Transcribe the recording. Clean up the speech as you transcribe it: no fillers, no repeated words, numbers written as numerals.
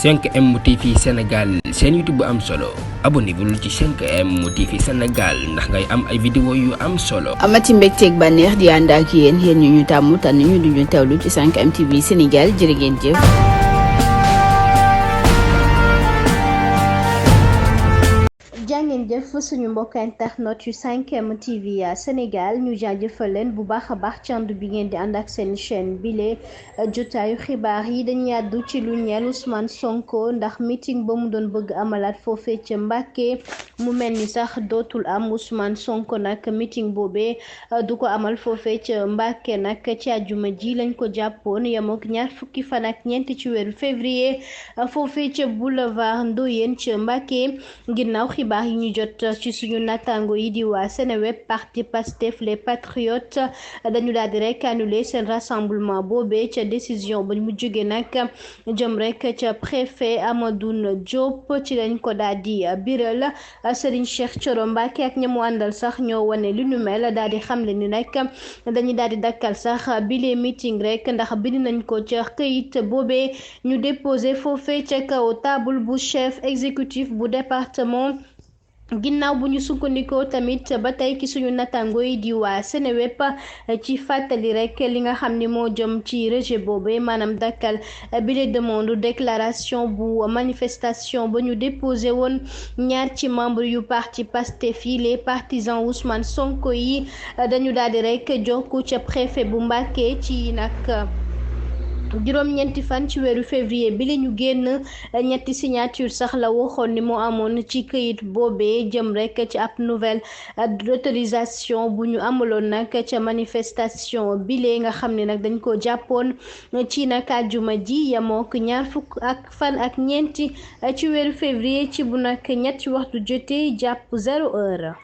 5M TV Sénégal seen YouTube bu am solo abonnez-vous ci 5M TV Sénégal ndax ngay am ay vidéo yu am solo. amati mbégteeg bànneex di ànd ak yéen ñu tàmm tànn ñu duñu teewlu ci 5M TV Sénégal jërë ngeen jëf. jàngeen jëf suñu mbokk internet yu 5M TV Sénégal ñu jaajëfal leen bu baax a baax ci ànd bi ngeen di ànd ak seen chaîne bile jotaayu xibaar yi dañuy àddu ci lu ñeel Ousmane Sonko ndax meeting ba mu doon bëgg amalaat foofee ca Mbàkke mu mel ni sax dootul am. Ousmane Sonko nag meeting boobee du ko amal foofee ca Mbàkke nag ci àjjuma ji lañ ko jàppoon yemook ñaar fukki fan ak ñeent ci weeru février foofee ca boulevard Ndoyeen ca Mbàkke ginnaaw xibaar yi ñu jot ci suñu natango yi di waa Seneweb parti Pastef les patriotes dañu daal di rek annuler seen rassemblement boobee ca décision ba mu jóge nag jëm rek ca préfet Amadou Diop ci lañ ko daal di biral. Serigne Cheikh Thioro Mbacké ak ñamu àndal sax ñoo wane li nu mel daal di xamle ni nag dañuy daal di dakkal sax bile meeting rek ndax bind nañ ko ca këyit boobee ñu déposé foofee ca kaw table bu chef exécutif bu département. ginnaaw bu ñu sukkandikoo tamit ba tey ki suñu natango yi di waa Seneweb ci fàttali rek li nga xam ni moo jëm ci rejet boobu maanaam dakkal bile demande déclaration bu manifestation ba ñu déposé woon ñaar ci membre yu parti Pastef yi les partisans Ousmane Sonko yi dañu daal di rek jokku ca préfet bu Mbàkke ci nag juróom-ñeenti fan ci weeru février bi la ñu génn ñetti signature sax la waxoon ni moo amoon ci këyit boobee jëm rek ci ab nouvelle d'autorisation bu ñu amaloon nag ca manifestation bile nga xam ne nag dañ ko jàppoon ci nag àjjuma ji yamook ñaar fukk ak fan ak ñeenti ci weeru février ci bu nag ñetti waxtu jotee jàpp 0 heure.